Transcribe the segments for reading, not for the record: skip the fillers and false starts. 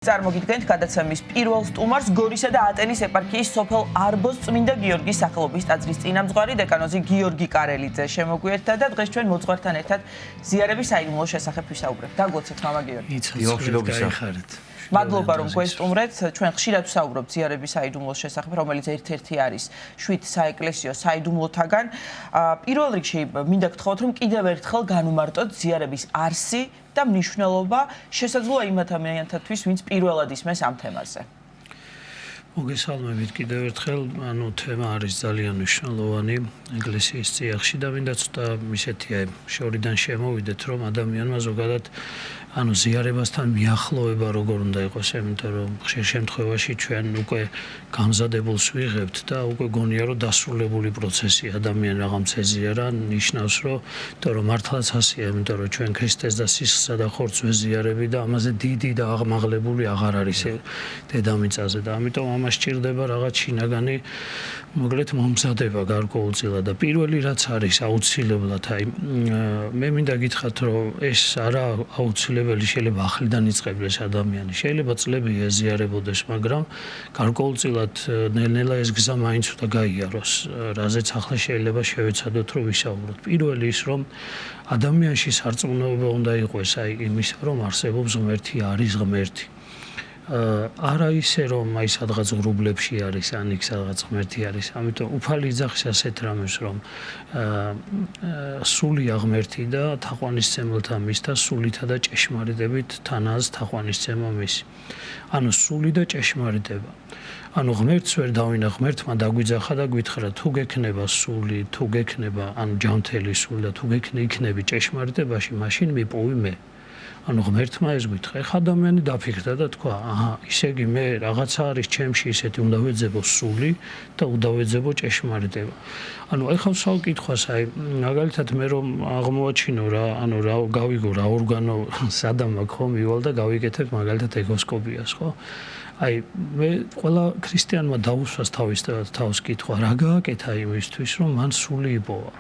წარმოგიდგენთ გადაცემის პირველ სტუმარს გორისა და ატენის ეპარქიის სოფელ არბოს წმინდა გიორგის სახელობის ტაძრის წინამძღვარი დეკანოზი გიორგი კარელიძე შემოგვიერთდა და დღეს ჩვენ მოძღვართან ერთად ზიარების საიდუმლო შესახებ ვისაუბრებთ. დაგლოცეთ მამა გიორგი. მადლობა რომ გვესტუმრეთ. ჩვენ ხშირად ვსაუბრობთ ზიარების საიდუმლოს შესახებ, რომელიც ერთ-ერთი არის 7 საეკლესიო საიდუმლოთაგან. პირველ რიგში მინდა გთხოვოთ, რომ კიდევ ერთხელ განუმარტოთ ზიარების არსი და მნიშვნელობა შესაძლოა იმ ადამიანთათვის, ვინც პირველად ისმენს ამ თემაზე. მოგესალმებით კიდევ ერთხელ, თემა არის ძალიან მნიშვნელოვანი ეკლესიის წიაღში და მინდა ცოტა ისეთი შორიდან შემოვიდეთ, რომ ადამიანმა ზოგადად ზიარებასთან მიახლოება როგორ უნდა იყოს, იმიტომ რომ ხშირ შემთხვევაში ჩვენ უკვე გამზადებულს ვიღებთ და უკვე გონია რომ დასრულებული პროცესია ადამიანი რაღაცა ეზიარა, ნიშნავს რომ მართლაც ასეა, იმიტომ რომ ჩვენ ქრისტეს და სისხლსა და ხორცს ვეზიარები და ამაზე დიდი და აღმაღლებული აღარ არის დედამიწაზე და ამიტომ ამას სჭირდება რაღაც შინაგანი მოკლედ მომზადება გარკვეულწილად და პირველი რაც არის აუცილებლად მე მინდა გითხრათ რომ ეს არა აუცილებელი შეიძლება ახლიდან იწყებდეს ადამიანი შეიძლება წლები ეზიარებოდეს მაგრამ გარკვეულწილად ნელ-ნელა ეს გზა მაინც უნდა გაიაროს რაზეც ახლა შეიძლება შევეცადოთ რომ ვისაუბროთ პირველი ის რომ ადამიანში სარწმუნოება უნდა იყოს იმისა რომ არსებობს ღმერთი არის ღმერთი არა ისე რომ სადღაც ღრუბლებში არის ან იქ სადღაც ღმერთი არის ამიტომ უფალი იძახის ასეთ რამეს რომ სულია ღმერთი და თაყვანისმცემელთა მის და სულითა და ჭეშმარიტებით თანაც თაყვანისცემა მისი სული და ჭეშმარიტება ღმერთს ვერ დავინა ღმერთმა დაგვიძახა და გვითხრა თუ გექნება სული თუ გექნება ჯანმრთელი სული და თუ იქნები ჭეშმარიტებაში მაშინ მიპოვი მე ღმერთმა ეს გითხრა. ეხლა ადამიანი დაფიქრდა და თქვა, ისე იგი მე რაღაცა არის ჩემში ისეთი უნდა ვეძებო სული და უნდა ვეძებო ჭეშმარიტება. ეხლა ვსვავ კითხვას, მაგალითად მე რომ აღმოვაჩინო რა, რა გავიგო რა ორგანო სადამ აქვს ხო მივალ და გავიკეთებ მაგალითად ეკოსკოპიას, ხო? მე ყველა ქრისტიანმა დაუსვას თავს კითხვა, რა გააკეთა იმისთვის, რომ მან სული იპოვა.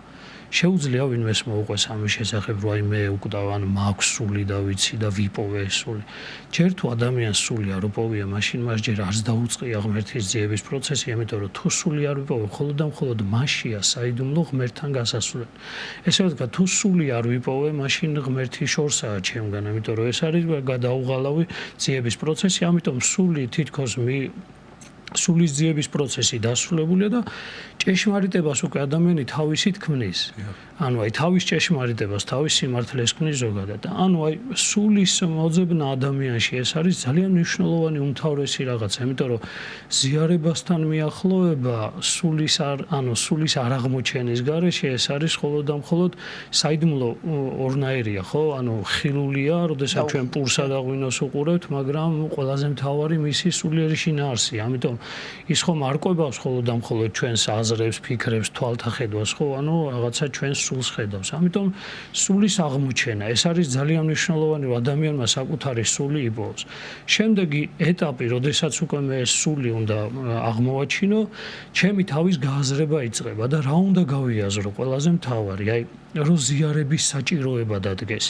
შეუძლია ვინმეს მოუყვეს ამის შესახებ რომ მე უკვდავ მაქვს სული და ვიცი და ვიპოვე სული. ჯერ თუ ადამიანს სული არ უპოვია, მაშინ მას ჯერ არც დაუწყია ღმერთის ძიების პროცესი, იმიტომ რომ თუ სული არ ვიპოვე, მხოლოდ და მხოლოდ მასშია საიდუმლო ღმერთთან გასასვლელი. ესე ვთქვა, თუ სული არ ვიპოვე, მაშინ ღმერთი შორსაა ჩემგან, იმიტომ რომ ეს არის გადაუღალავი ძიების პროცესი, ამიტომ სული თითქოს სულის ძიების პროცესი დასრულებულია და ჭეშმარიტებას უკვე ადამიანი თავისით ქმნის. თავის ჭეშმარიტებას, თავის სიმართლეს ქმნის ზოგადად. სულის მოძებნა ადამიანში ეს არის ძალიან მნიშვნელოვანი უმთავრესი რაღაცა, იმიტომ რომ ზიარებასთან მიახლოება სულის არაღმოჩენის გარეშე ეს არის მხოლოდ და მხოლოდ საიდუმლო ორნაირია, ხო? ხილულია, როდესაც ჩვენ პურსა და ღვინოს უყურებთ, მაგრამ ყველაზე მთავარი მისი სულიერი შინაარსია. ამიტომ ის ხომ არ ყვებავს მხოლოდ და მხოლოდ ჩვენს აზრებს, ფიქრებს, თვალთახედვას, ხო? რაღაცა ჩვენს სულს ხედავს. ამიტომ სულის აღმოჩენა, ეს არის ძალიან მნიშვნელოვანი, რომ ადამიანმა საკუთარი სული იპოვოს. შემდეგი ეტაპი, როდესაც უკვე მე სული უნდა აღმოვაჩინო, ჩემი თავის გააზრება იწყება და რა უნდა გავიაზრო, ყველაზე მთავარი, რომ ზიარების საჭიროება დადგეს.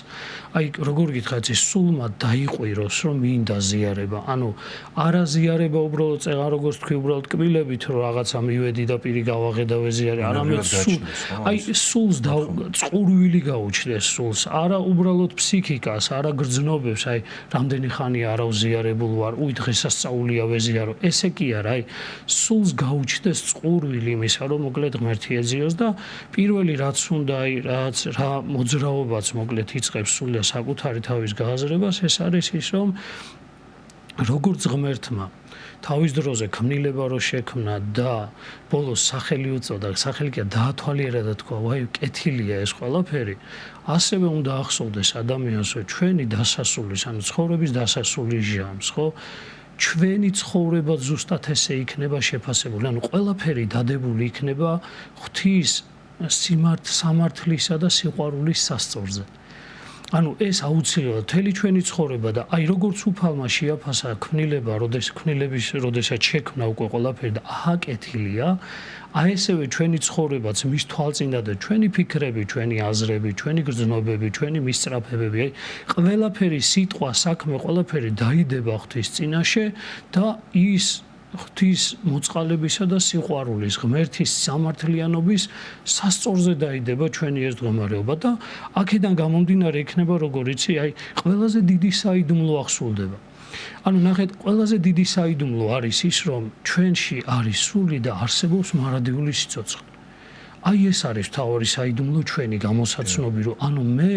როგორ გითხრათ, სულმა დაიყვიროს, რომ მინდა ზიარება. არა ზიარება უბრალოდ როგორც თქვი, უბრალოდ კბილებით, რომ რაღაცა მივედი და პირი გავაღედა ვეზიარე, არამედ სულს წყურვილი გაუჩნდეს სულს, არა უბრალოდ ფსიქიკას, არა გრძნობებს, რამდენი ხანია არ ავზიარებულ ვარ, დღესასწაულია ვეზიარო. ესე კი არა, სულს გაუჩნდეს წყურვილი იმისა, რომ მოკლედ ღმერთი ეძიოს და პირველი რაც უნდა რა მოძრაობაც მოკლედ იწყებს სული და საკუთარი თავის გააზრებას, ეს არის ის, რომ როგორც ღმერთმა თავის დროზე ქმნილება რო შექმნა და ბოლოს სახელი უწოდა, სახელი კი დაათვალიერა და თქვა, კეთილია ეს ყველაფერი, ასევე უნდა ახსოვდეს ადამიანს, რომ ჩვენი დასასრულის, ცხოვრების დასასრულის ჟამს, ხო? ჩვენი ცხოვრება ზუსტად ესე იქნება შეფასებული, ყველაფერი დადებული იქნება ღვთის სამართლისა და სიყვარულის სასწორზე. ანუ ეს აუცილებლად მთელი ჩვენი ცხოვრება და აი როგორც უფალმა შეაფასა ქმნილება, როდესაც შექმნა უკვე ყველაფერი და ააკეთილია, აი ესევე ჩვენი ცხოვრებაც მის თვალწინდა და ჩვენი ფიქრები, ჩვენი აზრები, ჩვენი გრძნობები, ჩვენი მისწრაფებები, აი ყველაფერი სიტყვა, საქმე, ყველაფერი დაიდება ღვთის წინაშე და ის ღვთის მოწყალებისა და სიყვარულის, ღმერთის სამართლიანობის სასწორზე დაიდება ჩვენი ეს მდგომარეობა და აქედან გამომდინარე იქნება, როგორ იცი, აი ყველაზე დიდი საიდუმლო ახსულდება. ანუ ნახეთ, ყველაზე დიდი საიდუმლო არის ის, რომ ჩვენში არის სული და არსებობს მარადიული სიცოცხლე. აი ეს არის თავი საიდუმლო ჩვენი გამოსაცნობი, რომ ანუ მე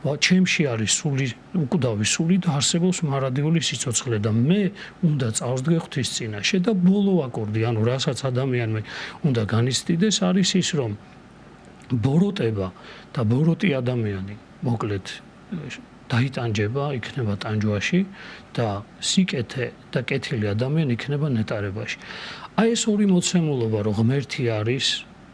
ჩემში არის სული, უკვდავი სული და არსებობს მარადიული სიცოცხლე და მე უნდა წავსდგე ღვთის წინაშე და ბოლო აკორდი, ანუ რასაც ადამიანმა უნდა განიცდიდეს, არის ის, რომ ბოროტება და ბოროტი ადამიანი, მოკლედ დაიტანჯება, იქნება ტანჯვაში და სიკეთე და კეთილი ადამიანი იქნება ნეტარებაში. აი ეს ორი მოცემულობა, რომ ღმერთი არის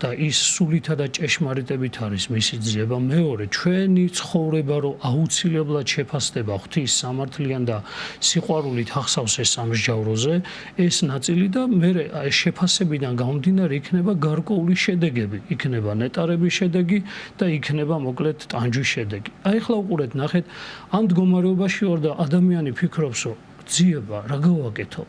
და ის სულითა და ჭეშმარიტებით არის მისი ძიება. მეორე, ჩვენი ცხოვრება რომ აუცილებლად შეფასდება ღვთის სამართლიან და სიყვარულით ახსავს ეს სამსჯავროზე, ეს ნაწილი და მე ეს შეფასებიდან გამომდინარე იქნება გარკვეული შედეგები, იქნება ნეტარების შედეგი და იქნება მოკლედ ტანჯვის შედეგი. აი ახლა უყურეთ, ნახეთ, ამ მდგომარეობაში ვარ და ადამიანი ფიქრობს, რომ ძიება რა გავაკეთო?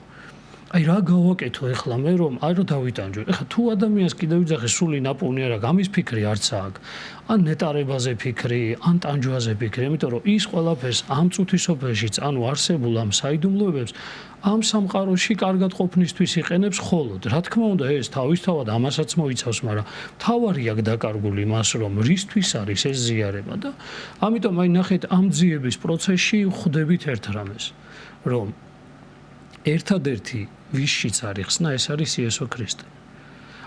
აი რა გავაკეთო ეხლა მე რომ აი რომ დავიტანჯო. ეხლა თუ ადამიანს კიდევ ვიძახე სული ნაპოვნი არა, გამის ფიქრი არც აქვს. ან ნეტარებაზე ფიქრი, ან ტანჯვაზე ფიქრი, იმიტომ რომ ის ყველაფერს ამ წუთისოფელშიც, ანუ არსებულ ამ საიდუმლოებებს ამ სამყაროში კარგად ყოფნისთვის იყენებს ხოლოდ. რა თქმა უნდა, ეს თავისთავად ამასაც მოიცავს, მაგრამ თავარი აქ დაკარგული მას, რომ რისთვის არის ეს ზიარება და ამიტომ აი ნახეთ ამ ძიების პროცესში ხვდებით ერთ რამეს, რომ ერთადერთი ვისშიც არის ხსნა, ეს არის იესო ქრისტე.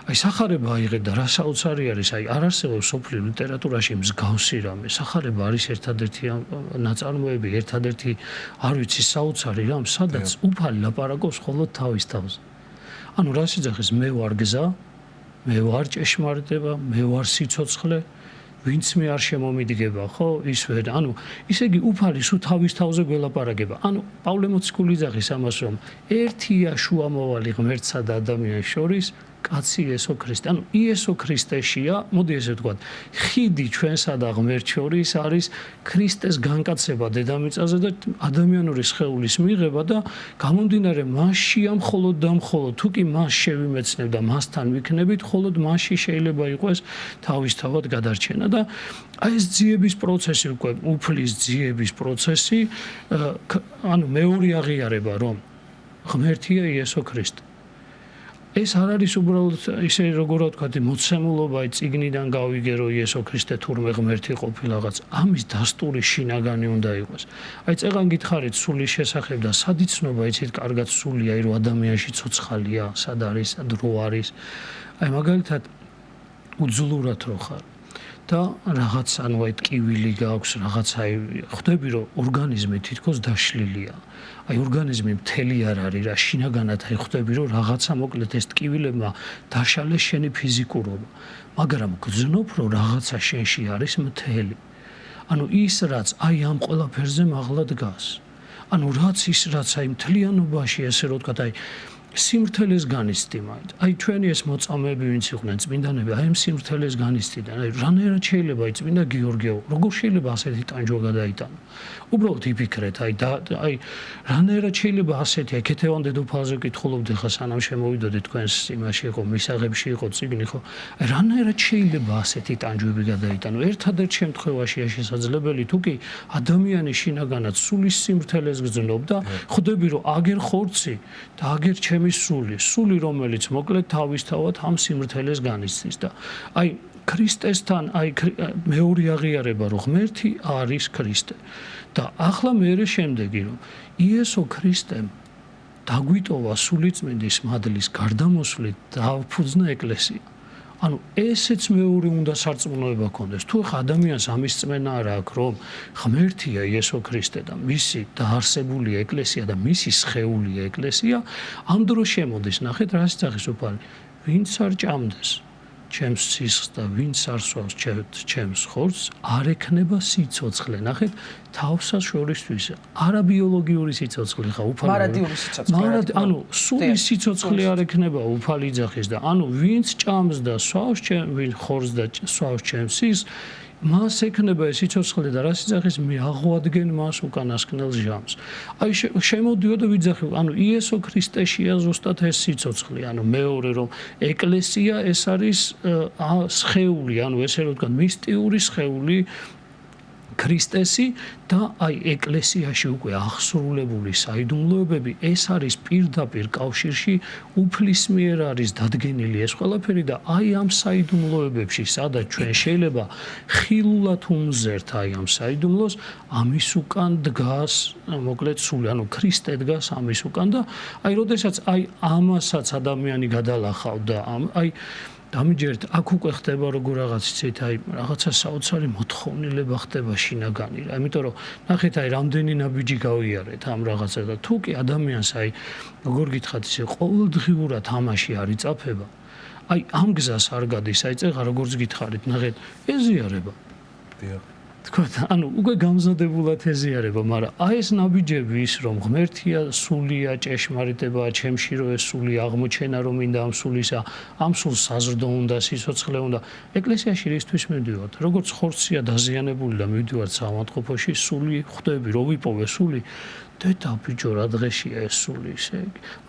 აი სახარება აიღეთ და რა საოცარი არის, აი არ არსებობს სოფლიო ლიტერატურაში მსგავსი რამე. სახარება არის ერთადერთი ნაწარმოები, ერთადერთი არ ვიცი საოცარი რამ, სადაც უფალი ლაპარაკობს მხოლოდ თავის თავზე. ანუ რა შეძახეს, მე ვარ გზა, მე ვარ ჭეშმარიტება, მე ვარ სიცოცხლე, ვინც მე არ შემომიდგება, ხო? ის ვერ, ანუ ისე იგი უფალი სულ თავის თავზე გველაპარაკება. ანუ პავლე მოციქული იძახის ამას, რომ ერთია შუამოვალი ღმერთსა და ადამიანის შორის, კაცი იესო ქრისტე. ანუ იესო ქრისტეშია, მოდი ესე ვთქვათ, ხიდი ჩვენსა და ღმერთს შორის არის ქრისტეს განკაცება დედამიწაზე და ადამიანური სხეულის მიღება და გამომდინარე მასშია მხოლოდ და მხოლოდ თუ კი მას შევიმეცნებ და მასთან ვიქნებით, მხოლოდ მასში შეიძლება იყოს თავისთავად გადარჩენა და აი ეს ძიების პროცესი, უკვე უფლის ძიების პროცესი, ანუ მეორე აღიარება, რომ ღმერთია იესო ქრისტე. ეს არ არის უბრალოდ ისე როგორ ვთქვათ, მოცემულობა წიგნიდან გავიგე, რომ იესო ქრისტე თურმე ღმერთი ყოფილაღაც. ამის დასტური შინაგანი უნდა იყოს. აი წეგან გითხარით სულის შესახებ და სად იცნობა, იცით, კარგად სულია, რომ ადამიანში ცოცხალია, სად არის, სად რო არის. აი მაგალითად უძლურად რო ხარ და რაღაც ანუ აი ტკივილი გაქვს, რაღაც აი ხვდები, რომ ორგანიზმი თითქოს დაშლილია. აი ორგანიზმი მთელი არ არის რა, შინაგანად აი ხვდები, რომ რაღაცა მოკლედ ეს ტკივილებმა დაშალეს შენი ფიზიკურობა, მაგრამ გძნობ, რომ რაღაცა შენში არის მთელი. ანუ ის რაც აი ამ ყველაფერზე მაღლა დგას. ანუ რაც ის რაც აი მთლიანობაში ესე რო ვთქვათ, აი სიმრთელეს განიცდი მაინც. აი ჩვენი ეს მოწამეები ვინც იყვნენ წმინდანები, აი ამ სიმრთელეს განიცდიდან. აი რანაირად შეიძლება აი წმინდა გიორგიო, როგორ შეიძლება ასეთი ტანჯვა გადაიტანა? უბრალოდ იფიქრეთ, აი რანაირად შეიძლება ასეთი, აი ქეთევან დედოფალზე ვკითხულობდი ხა სანამ შემოვიდოდი თქვენს იმაში იყო, მისაღებში იყო წიგნი ხო? აი რანაირად შეიძლება ასეთი ტანჯვები გადაიტანო? ერთადერთ შემთხვევაშია შესაძლებელი, თუ კი ადამიანი შინაგანად სულის სიმრთელეს გრძნობ და ხვდები, რომ აგერ ხორცი და აგერ ჩემი სული, რომელიც მოკლედ თავისთავად ამ სიმრთელეს განიცდის და აი ქრისტესთან, აი მეორე აღიარება, რომ ღმერთი არის ქრისტე. და ახლა მეორე შემდეგი, რომ იესო ქრისტემ დაგვიტოვა სულიწმინდის მადლის გარდამოსვლით დააფუძნა ეკლესია. ანუ ესეც მეორე უნდა სარწმუნოება ქონდეს. თუ ხა ადამიანს ამის წმენა არ აქვს, რომ ღმერთია იესო ქრისტე და მისი დაარსებული ეკლესია და მისი სხეულია ეკლესია, ამ დროს შემოდის, ნახეთ, რა შეძახის უფალი, ვინც არ ჭამდეს ჩემს სისხლს და ვინც არ სვავს ჩემს ხორცს, არ ექნება სიცოცხლე. ნახეთ, თავსა შორისთვის არა ბიოლოგიური სიცოცხლე ხა, უფალი. მარადიული სიცოცხლე. ანუ სული სიცოცხლე არ ექნება უფალი ძახის და ანუ ვინც ჭამს და სვავს ვინ ხორცს და სვავს ჩემს სისხლს, მას ექნება ეს სიცოცხლე და რა სიძახის მე აღვადგენ მას უკანასკნელ ჟამს. აი შემოდიო და ვიძახი, ანუ იესო ქრისტეშია ზუსტად ეს სიცოცხლე, ანუ მეორე რომ ეკლესია ეს არის სხეული, ანუ ესე რომ ვთქვა მისტიური სხეული ქრისტესი და აი ეკლესიაში უკვე აღსრულებული საიდუმლოებები ეს არის პირდაპირ კავშირში უფლის მიერ არის დადგენილი ეს ყველაფერი და აი ამ საიდუმლოებებში სადაც ჩვენ შეიძლება ხილულად უმზერთ აი ამ საიდუმლოს ამის უკან დგას მოკლედ სული ანუ ქრისტე დგას ამის უკან და აი როდესაც აი ამასაც ადამიანი გადალახავ და აი დამიჯერეთ აქ უკვე ხდება როგორ რაღაც იცით აი რაღაცა საოცარი მოთხოვნილება ხდება შინაგანი რა იმიტომ რომ ნახეთ აი რამდენი ნაბიჯი გავიარეთ ამ რაღაცა და თუ კი ადამიანს აი როგორ გითხრათ ისე ყოველდღიურად თამაში არ იწაფება აი ამ გზას არ გადის აი წეღა როგორც გითხარით ნახეთ ეზიარება თქვა ანუ უკვე გამზადებულად ეზიარება მაგრამ აი ეს ნაბიჯები ის რომ ღმერთია სულია ჭეშმარიტებაა ჩემში რომ ეს სული აღმოჩენა რომ მინდა ამ სულისა ამ სულს საზრდო უნდა სიცოცხლე უნდა ეკლესიაში რისთვის მივდივართ როგორც ხორცია დაზიანებული და მივდივართ საავადმყოფოში სული ხვდები რომ ვიპოვე სული დედა ბიჭო რა დღეშია ეს სული ისე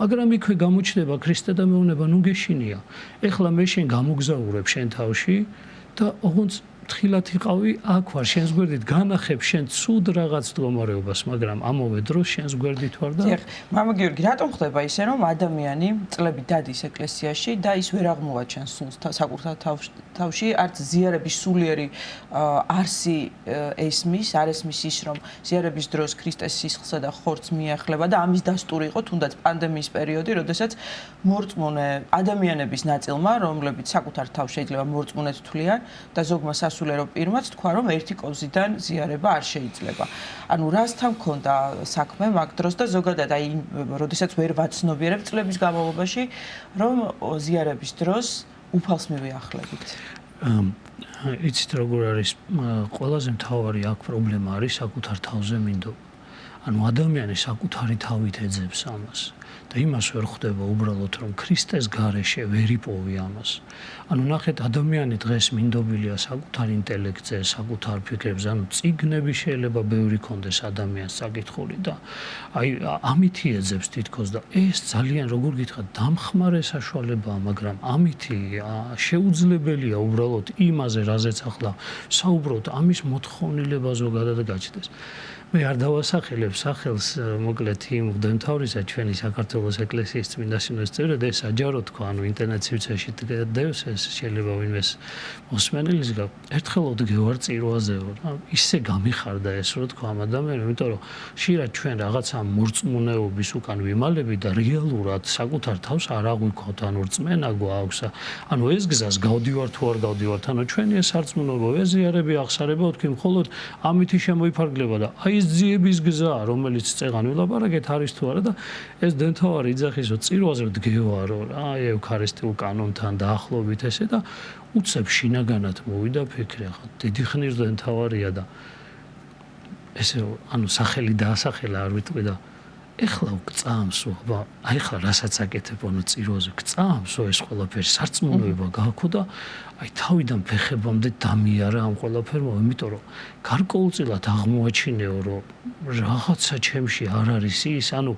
მაგრამ იქვე გამოჩნდება ქრისტე და მეუნება ნუ გეშინია ეხლა მე შენ გამოგზაურებ შენ თავში და ოღონდ თხილად იყავი აქ ვარ შენს გვერდით განახებ შენ ცუდ რაღაც მდგომარეობას მაგრამ ამავე დროს შენს გვერდით ვარ და დიახ მამა გიორგი რატომ ხდება ისე რომ ადამიანი წლები დადის ეკლესიაში და ის ვერ აღმოვაჩენს სულს საკუთარ თავში არც ზიარების სულიერი არსი ესმის არ ესმის ის რომ ზიარების დროს ქრისტეს სისხლსა და ხორცს მიახლება და ამის დასტური იყო თუნდაც პანდემიის პერიოდი როდესაც მორწმუნე ადამიანების ნაწილმა რომლებიც საკუთარ თავს შეიძლება მორწმუნედ თვლიან და ზოგმა სასულიერო პირმაც თქვა რომ ერთი კოვზიდან ზიარება არ შეიძლება. ანუ რასთან მქონდა საქმე მაგ დროს და ზოგადად აი როდესაც ვერ ვაცნობიერებ წლების განმავლობაში რომ ზიარების დროს უფალს მივიახლებით. იცით როგორ არის ყველაზე მთავარი აქ პრობლემა არის საკუთარ თავზე მინდო. ანუ ადამიანი საკუთარი თავით ეძებს ამას. და იმას ვერ ხვდება უბრალოდ რომ ქრისტეს გარეშე ვერ იპოვი ამას. ანუ ნახეთ ადამიანი დღეს მინდობილია საკუთარ ინტელექტზე, საკუთარ ფიქრებზე, ანუ წიგნები შეიძლება ბევრი კონდეს ადამიანს საკითხული და აი ამითი ეძებს თითქოს და ეს ძალიან როგორ გითხრათ დამხმარე საშუალებაა, მაგრამ ამითი შეუძლებელია უბრალოდ იმაზე, რაზეც ახლა საუბრობთ, ამის მოთხოვნილება ზოგადად გაჩნდეს. მე არ დავასახელებ სახელს მოკლედ იმ მღვდელმთავრისა ჩვენი საქართველოს ეკლესიის წმინდა სინოდის წევრად ეს საჯარო თქვა ანუ ინტერნეტ სივრცეში დევს ეს შეიძლება ვინმეს მოსმენელის ერთხელ ოდგევარ წირვაზეო ისე გამიხარდა ეს რო თქვა ამ ადამიანს იმიტომ რომ ხშირად ჩვენ რაღაცა მორწმუნეობის უკან ვიმალები და რეალურად საკუთარ თავს არ აღვიქოთ ანუ რწმენა გვაქვს ანუ ეს გზას გავდივართ თუ არ გავდივართ ანუ ჩვენი ეს არწმუნოება ეზიარები აღსარება თქვი მხოლოდ ამითი შემოიფარგლება და აი ეს ძიების გზა რომელიც წეღან ვილაპარაკეთ არის თუ არა და ეს დემთავარი იძახის რომ წირვაზე ვდგევარო რა ევქარისტიულ კანონთან დაახლოებით ესე და უცებ შინაგანად მოვიდა ფიქრი ახლა დიდი ხნის დემთავარია და ესე ანუ სახელი დაასახელა არ ვიტყვი და ეხლა გწამსო აბა აი ხა რასაც აკეთებ ანუ წირვაზე გწამსო ეს ყველაფერი სარწმუნოება გააქო და აი თავიდან ფეხებამდე დამიარა ამ ყველაფერმა იმიტომ რომ გარკვეულწილად აღმოაჩინეო რომ რაღაცა ჩემში არ არის ის ანუ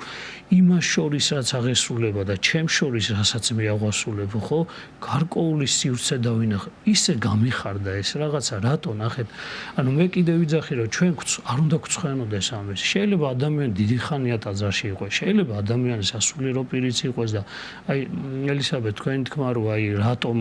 იმას შორის რაც აღესრულება და ჩემს შორის რასაც მე აღვასრულებ ხო გარკვეული სივრცე დავინახე ისე გამიხარდა ეს რაღაცა რატო ნახეთ ანუ მე კიდე ვიძახი რომ ჩვენ არ უნდა გვცხვენოდეს ამის შეიძლება ადამიანი დიდი ხანია ტაძარში იყოს შეიძლება ადამიანი სასულიერო პირიც იყოს და აი ელისაბედ თქვენი თქმა რომ აი რატომ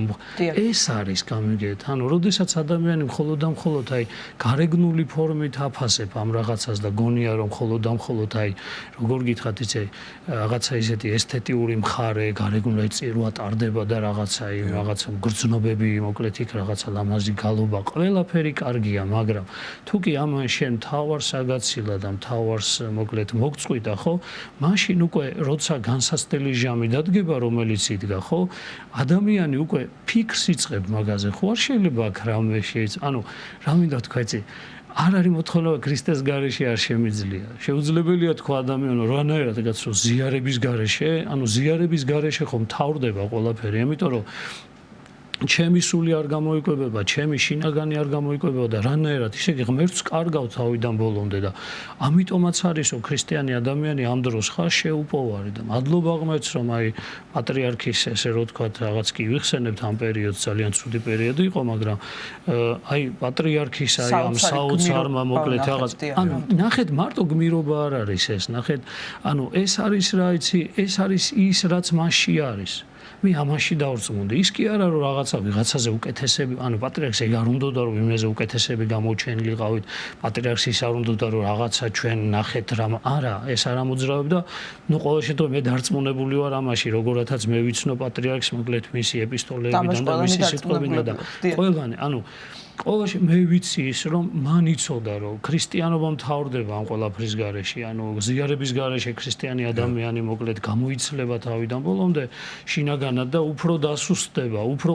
ეს არის გამიგეთ ანუ როდესაც ადამიანი მხოლოდ და მხოლოდ აი გარეგნული ფორმით აფასებ ამ რაღაცას და გონია რომ მხოლოდ და მხოლოდ აი როგორ გითხრათ იცი რაღაცა ისეთი ესთეტიური მხარე გარეგნული წირვა ტარდება და რაღაცა გრძნობები მოკლედ იქ რაღაცა ლამაზი გალობა ყველაფერი კარგია მაგრამ თუ კი ამ შენ თავარს აგაცილა და თავარს მოკლედ მოგწყვიტა ხო მაშინ უკვე როცა განსაცდელი ჟამი დადგება, რომელიც იდგა, ხო? ადამიანი უკვე ფიქრს იწყებ მაგაზე. ხო არ შეიძლება აქ რამე ანუ რა მინდა თქვა იცი? არ არის მოთხოვნა ქრისტეს გარეშე არ შემიძლია. შეუძლებელია თქვა ადამიანო რანაირად გაცრო ზიარების გარეშე, ანუ ზიარების გარეშე ხომ თავდება ყველაფერი, ამიტომ რომ ჩემი სული არ გამოიკვებება, ჩემი შინაგანი არ გამოიკვებება და რანაირად ისე ღმერთს კარგავ თავიდან ბოლომდე და ამიტომაც არის რომ ქრისტიანი ადამიანი ამ დროს ხარ შეუპოვარი და მადლობა ღმერთს რომ აი პატრიარქის ესე რო თქვა რაღაც კი ვიხსენებთ ამ პერიოდს ძალიან ცუდი პერიოდი იყო, მაგრამ აი პატრიარქის აი ამ საოცარმა მოკლედ რაღაც ანუ ნახეთ მარტო გმირობა არ არის ეს, ნახეთ ანუ ეს არის რა იცი, ეს არის ის რაც მასში არის. მე ამაში დავrწმუნდი. ის კი არა რომ ვიღაცაზე უკეთესები, ანუ პატრიარქს ეგ არ უნდოდა რომ იმაზე უკეთესები გამოჩენილიყავით, პატრიარქს ის არ უნდოდა რომ რაღაცა ჩვენ ნახეთ რამ, არა, ეს არ ამოძრავებდა. ნუ ყოველ შემთხვევაში მე დარწმუნებული ვარ ამაში, როგორათაც მე ვიცნო პატრიარქს, მოკლედ მისი ეპისტოლეებიდან და მისი სიტყვებიდან და ყველგან, ანუ ყოველში მე ვიცი ის რომ მან იცოდა რომ ქრისტიანობა მთავრდება ამ ყველაფრის გარეშე, ანუ ზიარების გარეშე ქრისტიანი ადამიანი მოკლედ გამოიცლება თავიდან ბოლომდე შინაგანად და უფრო დასუსტდება, უფრო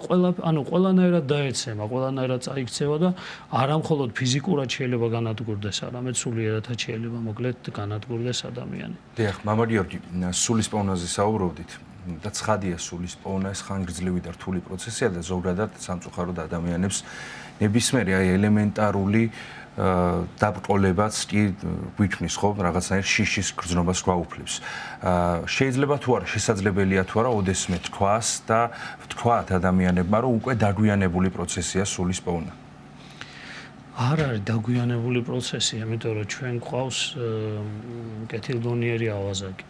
ყველანაირად დაეცემა, ყველანაირად წაიქცევა და არა მხოლოდ ფიზიკურად შეიძლება განადგურდეს, არამედ სულიერადაც შეიძლება მოკლედ განადგურდეს ადამიანი. დიახ, მამა გიორგი, სულის პოვნაზე საუბრობდით. და ცხადია სულის პოვნა ეს ხანგრძლივი და რთული პროცესია და ზოგადად სამწუხაროდ ადამიანებს ნებისმიერი აი ელემენტარული დაბრკოლებაც კი გვიქმნის ხო რაღაცნაირ შიშის გრძნობას გვაუფლებს. შეიძლება თუ არა შესაძლებელია თუ არა ოდესმე თქვას და ვთქვათ ადამიანებმა რომ უკვე დაგვიანებული პროცესია სულის პოვნა. არ არის დაგვიანებული პროცესი, იმიტომ რომ ჩვენ გვყავს კეთილგონიერი ავაზაკი.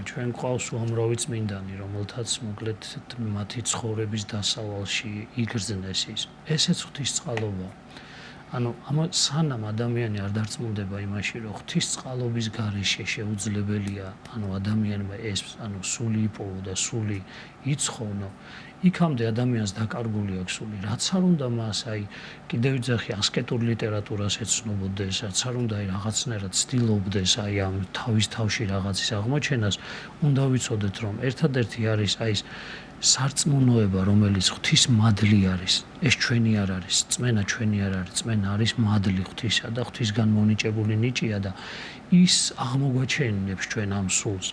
ჩვენ გვყავს უამრავი წმინდანი, რომელთაც მოკლედ მათი ცხოვრების დასავალში იგრძნეს ის. ესეც ღვთისწყალობაა. ანუ სანამ ადამიანი არ დარწმუნდება იმაში, რომ ღვთისწყალობის გარეშე შეუძლებელია, ანუ ადამიანმა ეს, ანუ სული იპოვო და სული იცხოვნო, იქამდე ადამიანს დაკარგული აქვს სული. რაც არ უნდა მას აი კიდევ ვიძახი ასკეტურ ლიტერატურას ეცნობოდეს, რაც არ უნდა აი რაღაცნაირად ცდილობდეს აი ამ თავის თავში რაღაცის აღმოჩენას, უნდა ვიცოდეთ რომ ერთადერთი არის აი ეს სარწმუნოება, რომელიც ღვთის მადლი არის. ეს ჩვენი არ არის, წმენა ჩვენი არ არის, წმენა არის მადლი ღვთისა და ღვთისგან მონიჭებული ნიჭია და ის აღმოგვაჩენინებს ჩვენ ამ სულს.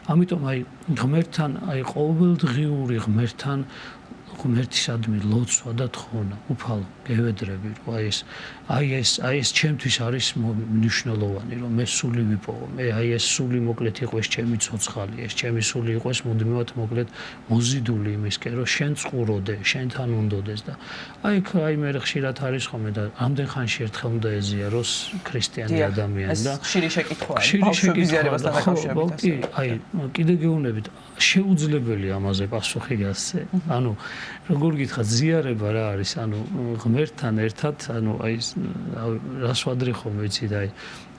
ამიტომ აი ღმერთთან, აი ყოველდღიური ღმერთთან ღმერთისადმი ლოცვა და თხოვნა, უფალო, გევედრები, რომ აი ეს ჩემთვის არის მნიშვნელოვანი, რომ მე სული ვიპოვო. მე აი ეს სული მოკლედ იყოს ჩემი ცოცხალი, ეს ჩემი სული იყოს მუდმივად მოკლედ მოზიდული იმისკენ, რომ შენ წყუროდე, შენთან უნდოდეს და აი მე ხშირად არის ხოლმე და ამდენ ხანში ერთხელ უნდა ეზიაროს ქრისტიანი ადამიანი და ხშირი შეკითხვაა, ბავშვების ზიარებასთან დაკავშირებით. აი კიდე გეუბნებით, შეუძლებელია ამაზე პასუხი გასცე. ანუ როგორ გითხრათ, ზიარება რა არის? ანუ ღმერთთან ერთად, ანუ აი რას ვადრე ხოლმე იცით, აი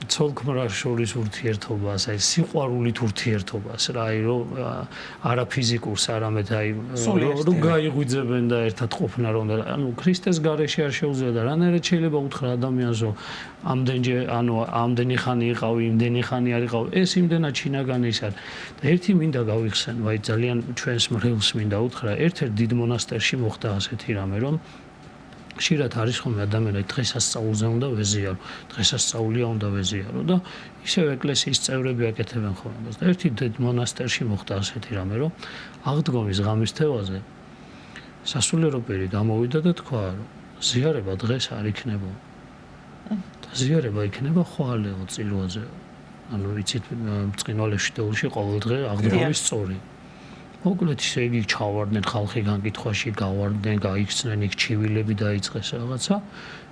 ცოლ-ქმრას შორის ურთიერთობას, აი სიყვარულით ურთიერთობას რა, აი რომ არა ფიზიკურს, არამედ აი რომ გაიღვიძებენ და ერთად ყოფნა რომ და ანუ ქრისტეს გარეშე არ შეუძლია და რანაირად შეიძლება უთხრა ადამიანს რომ ამდენი ხანი იყავი, იმდენი ხანი არ იყავი, ეს იმდენად შინაგანი ის არის. და ერთი მინდა გავიხსენო, აი ძალიან ჩვენს მრევლს მინდა უთხრა, ერთ-ერთ დიდ მონასტერში მოხდა ასეთი რამე, რომ ხშირად არის ხოლმე ადამიანები დღესასწაულზე უნდა ვეზიარო, დღესასწაულია უნდა ვეზიარო და ისევ ეკლესიის წევრები აკეთებენ ხოლმე. და ერთი დიდ მონასტერში მოხდა ასეთი რამე, რომ აღდგომის ღამის თევაზე სასულიერო პირი გამოვიდა და თქვა, რომ ზიარება დღეს არ იქნება. და ზიარება იქნება ხვალეო წილვაზე. ანუ იცით, ბრწყინვალეში დეულში ყოველ დღე აღდგომის სწორი. მოკლედ ისე იგი ჩავარდნენ ხალხი განკითხვაში, გავარდნენ, გაიქცნენ, იქ ჩივილები დაიწყეს რაღაცა.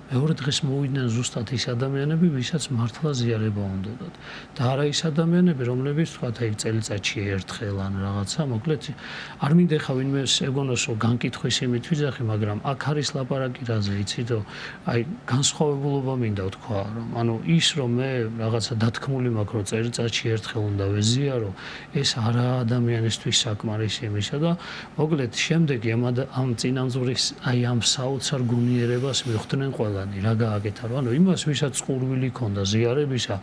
მეორე დღეს მოვიდნენ ზუსტად ის ადამიანები, ვისაც მართლა ზიარება უნდათ. და არა ის ადამიანები, რომლებიც თქვათ აი წელიწადში ერთხელ ან რაღაცა, მოკლედ არ მინდა ხა ვინმე ეგონოს რომ განკითხვის იმით ვიძახი, მაგრამ აქ არის ლაპარაკი რაზე, იცით, აი განსხვავებულობა მინდა ვთქვა, რომ ანუ ის რომ მე რაღაცა დათქმული მაქვს, რომ წელიწადში ერთხელ უნდა ვეზიარო, ეს არა ადამიანისთვის საკმარი არის იმისა და მოკლედ შემდეგი ამ წინამძღვრის აი ამ საოცარ გონიერებას მიხვდნენ ყველანი რა გააკეთა რომ ანუ იმას ვისაც ყურვილი ქონდა ზიარებისა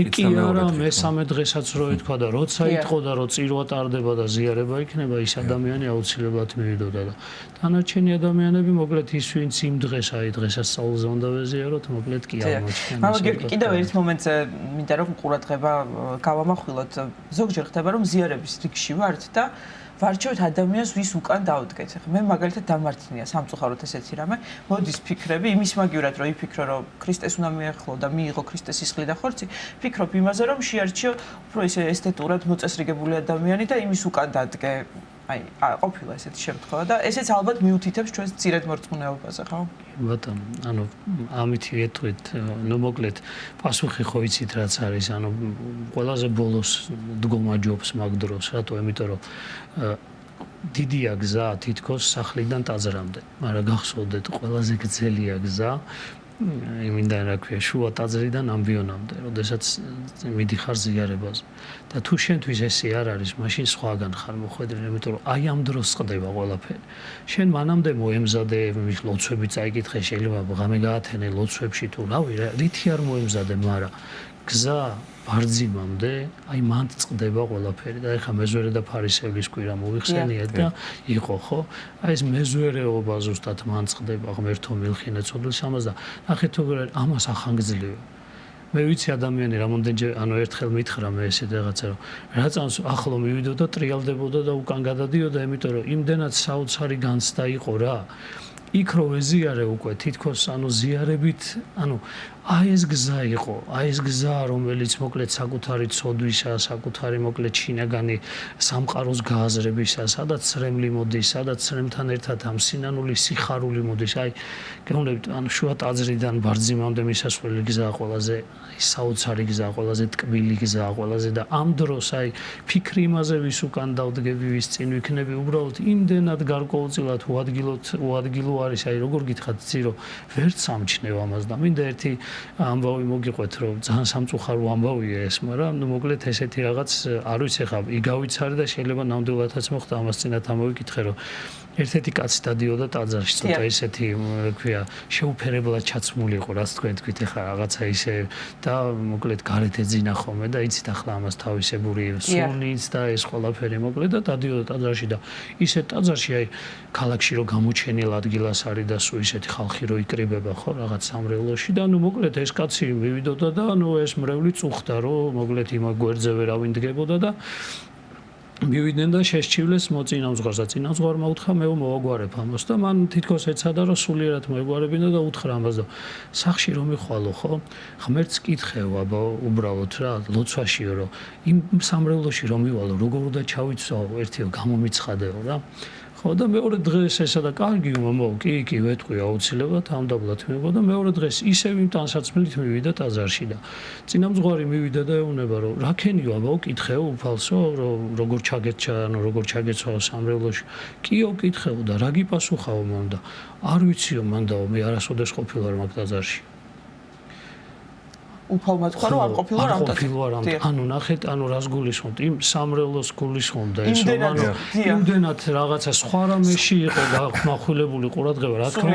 ეკი არა მესამე დღესაც რო ითქვა და როცა იტყო და რო წირვა ტარდება და ზიარება იქნება ის ადამიანი აუცილებლად მივიდოდა და დანარჩენი ადამიანები მოკლედ ის ვინც იმ დღეს აი დღესასწაულზე უნდა ვეზიაროთ მოკლედ კი აღმოჩნდნენ მაგრამ კიდევ ერთ მომენტზე მინდა რომ ყურადღება გავამახვილოთ ზოგჯერ ხდება რომ ზიარების რიგში ვართ და ვარჩევთ ადამიანს ვის უკან დავდგეთ. ახლა მე მაგალითად დამარცხნია სამწუხაროდ ესეთი რამე. მოდის ფიქრები იმის მაგივრად რომ იფიქრო რომ ქრისტეს უნდა მიახლო და მიიღო ქრისტეს სისხლი და ხორცი, ფიქრობ იმაზე რომ შეარჩიო უფრო ისე ესთეტურად მოწესრიგებული ადამიანი და იმის უკან დადგე. აი, ყოფილა ესეთი შემთხვევა და ესეც ალბათ მიუთითებს ჩვენს ძირედ მორწმუნეობაზე, ხო? ბატონო, ანუ ამითი ეთქვით, ნუ მოკლედ პასუხი ხო იცით რაც არის, ანუ ყველაზე ბოლოს დგომა ჯობს მაგ დროს, რატო? იმიტომ რომ დიდია გზა თითქოს სახლიდან ტაძრამდე, მაგრამ გახსოვდეთ ყველაზე გრძელია გზა იმიდან რა ქვია შუა ტაძრიდან ამბიონამდე, როდესაც მიდიხარ ზიარებაზე. და თუ შენთვის ესე არ არის, მაშინ სხვაგან ხარ მოხვედრილი, იმიტომ რომ აი ამ დროს ხდება ყველაფერი. შენ მანამდე მოემზადე მის ლოცვები წაიკითხე, შეიძლება ღამე გაათენე ლოცვებში თუ რავი, რითი არ მოემზადე, მაგრამ გზა ბარძიმამდე, აი მანდ წდება ყველაფერი და ეხა მეზვერე და ფარისევლის კვირა მოიხსენიეთ და იყო ხო? აი ეს მეზვერეობა ზუსტად მანდ წდება ღმერთო მილხინე ცოდვილს ამას და ნახეთ როგორ ამას ახანგძლივ. მე ვიცი ადამიანი რამოდენჯერ ანუ ერთხელ მითხრა მე ესე რაღაცა რომ რაწანს ახლო მივიდოდა ტრიალდებოდა და უკან გადადიოდა, იმიტომ რომ იმდენად საოცარი განცდა იყო რა. იქ რო ვეზიარე უკვე თითქოს ანუ ზიარებით ანუ აი ეს გზა იყო, აი ეს გზა რომელიც მოკლედ საკუთარი ცოდვისა, საკუთარი მოკლედ შინაგანი სამყაროს გააზრებისა, სადაც სრემლი მოდის, სადაც სრემთან ერთად ამ სინანული სიხარული მოდის, აი გეუბნებით ანუ შუა ტაძრიდან ბარძიმამდე მისასვლელი გზაა ყველაზე საოცარი გზაა, ყველაზე ტკბილი გზაა ყველაზე და ამ დროს აი ფიქრი იმაზე ვის უკან დავდგები, ვის წინ ვიქნები, უბრალოდ იმდენად გარკვეულწილად უადგილო არის, აი როგორ გითხრათ ძირო ვერ სამჩნევ ამას და მინდა ერთი ამბავი მოგიყვეთ რომ ძალიან სამწუხარო ამბავია ეს, მაგრამ ნუ მოკლედ ესეთი რაღაც არ ვიცი ხა იგავიცარი და შეიძლება ნამდვილადაც მოხდა ამას წინათ ამოვიკითხე რომ ერთ-ერთი კაცი დადიოდა ტაძარში, ცოტა ისეთი ქვია შეუფერებლად ჩაცმული იყო, რაც თქვენ თქვით ახლა რაღაცა ისე და მოკლედ გარეთ ეძინა ხოლმე და იცით ახლა ამას თავისებური სულიც და ეს ყველაფერი მოკლედ და დადიოდა ტაძარში და ისეთ ტაძარში აი ქალაქში რო გამოჩენილ ადგილას არის და სულ ისეთი ხალხი რო იკრიბება ხო რაღაც სამრევლოში და ნუ მოკლედ ეს კაცი მივიდოდა და ნუ ეს მრევლი წუხდა რომ მოკლედ იმ გვერდზე ვერავინ დგებოდა და მივიდნენ და შესჩივლეს მოწინამძღვარს და წინამძღვარმა უთხრა მე მოვაგვარებ ამას და მან თითქოს ეცადა რომ სულიერად მოეგვარებინა და უთხრა ამას და სახში რომ მიხვალო ხო ღმერთს კითხევ აბა უბრალოდ რა ლოცვაშიო რომ იმ სამრევლოში რომ მივალო როგორ უნდა ჩავიცვაო ერთიო გამომიცხადეო რა ხო და მეორე დღეს ესა და კარგი მომო კი ვეთყვი აუცილებლად ამდაბლად მებოდა მეორე დღეს ისევ იმ ტანსაცმლით მივიდა ტაძარში და წინამძღვარი მივიდა და ეუბნება რომ რა ქენიო აბა უკითხეო უფალსო რომ როგორ ჩაგეცვალო სამრევლოში კიო კითხეო და რა გიპასუხაო მან და არ ვიციო მანდაო მე არასოდეს ყოფილვარ მაგ ტაძარში უფალმა თქვა რომ არ ყოფილვარ ამ ანუ ნახეთ ანუ რას გულისხმობთ იმ სამრევლოს გულისხმობდა ეს რომ ანუ იმდენად რაღაცა სხვა რამეში იყო გამახვილებული ყურადღება რა თქმა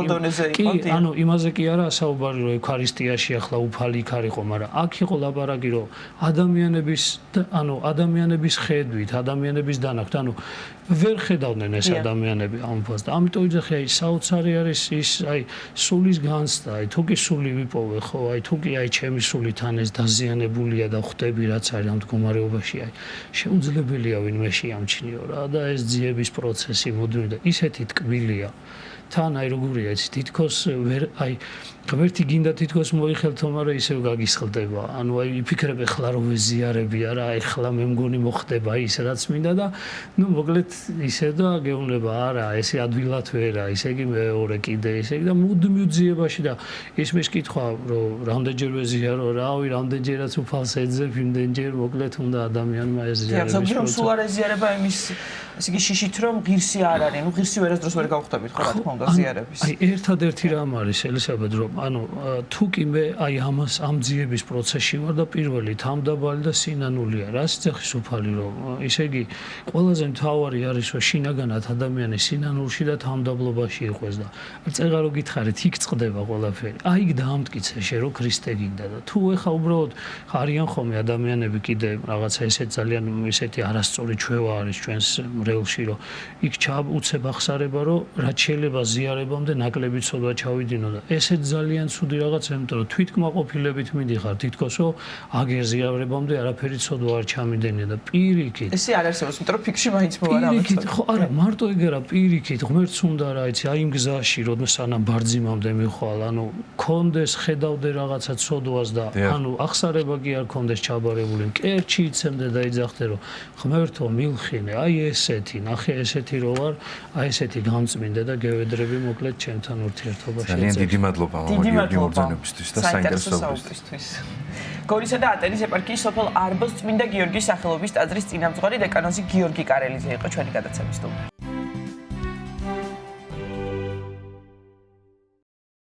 უნდა კი ანუ იმაზე კი არა საუბარი რომ ევქარისტიაში ახლა უფალი იქ არისო მაგრამ აქ იყო ლაბარაკი რომ ადამიანების ხედვით ადამიანების დანახვით ანუ ვერ ხედავდნენ ეს ადამიანები ამ ფასს და ამიტომ იძახი აი საოცარი არის ის აი სულის განცდა აი თუ კი სული ვიპოვე ხო აი თუ კი აი ჩემი სული თან ეს დაზიანებულია და ხვდები რაც არის ამ მდგომარეობაში აი შეუძლებელია ვინმე შეამჩნიო რა და ეს ძიების პროცესი მოდიოდა და ისეთი ტკბილია თან აი როგორია ეს თითქოს ვერ აი ღმერთი გინდა თითქოს მოიხელთო მაგრამ ისევ გაგისხლდება ანუ აი იფიქრებ ახლა რომ ვეზიარები არა ახლა მე მგონი მოხდება ის რაც მინდა და ნუ მოკლედ ისე და გეუბნება არა ესე ადვილად ვერა ისე იგი მეორე კიდე ისე და მუდმივ ძიებაში და ისმის კითხვა რომ რამდენჯერ ვეზიარო რავი რამდენჯერაც უფალს ეძებ იმდენჯერ მოკლედ უნდა ადამიანმა ეზიარებს ზოგჯერ სულ არ ეზიარება იმის ესე იგი შიშით რომ ღირსი არ არის, ნუ ღირსი ვერასდროს ვერ გავხვდებით ხო რა თქმა უნდა ზიარების. აი ერთადერთი რამ არის ელისაბედ რომ თუ კი მე აი ამას ამ ძიების პროცესში ვარ და პირველი თამდაბალი და სინანულია რა სიცოცხლის უფალი რომ ისე იგი ყველაზე მთავარი არის რომ შინაგანად ადამიანი სინანულში და თამდაბლობაში იყოს და წერა რო გითხარით იქ წყდება ყველაფერი აი იქ დაამტკიცე შე რომ ქრისტე გინდა და თუ ეხა უბრალოდ არიან ხოლმე ადამიანები კიდე რაღაცა ესეთ ძალიან ესეთი არასწორი ჩვევა არის ჩვენს მრევლში რომ იქ ჩაუცებ ახსარება რომ რაც შეიძლება ზიარებამდე ნაკლები ცოდვა ჩავიდინო და ესეთ ძალიან ცუდი რაღაცა იმიტომ რომ თვითკმაყოფილებით მიდიხარ თითქოს რომ აგერ ზიარებამდე არაფერი ცოდვა არ ჩამიდენია და პირიქით ესე არ არსებობს იმიტომ რომ ფიქში მაინც მოვარავთ ხო არა მარტო ეგერა პირიქით ღმერთს უნდა რა იცი აი იმ გზაში როდესაც სანამ ბარძიმამდე მიხვალ ანუ კონდეს ხედავდე რაღაცა ცოდვას და ანუ ახსარება კი არ კონდეს ჩაბარებული კერჩი იცემდე და იძახდე რომ ღმერთო მილხინე აი ესეთი ნახე ესეთი რო ვარ აი ესეთი გამწმინდე და გევედრები მოკლედ ჩემთან ურთიერთობაში ძალიან დიდი მადლობა მამა გიორგი მობრძანებისთვის და საინტერესოებისთვის. გორისა და ატენის ეპარქიის სოფელ არბოს წმინდა გიორგის სახელობის ტაძრის წინამძღვარი დეკანოზი გიორგი კარელიძე იყო ჩვენი გადაცემის სტუმარი.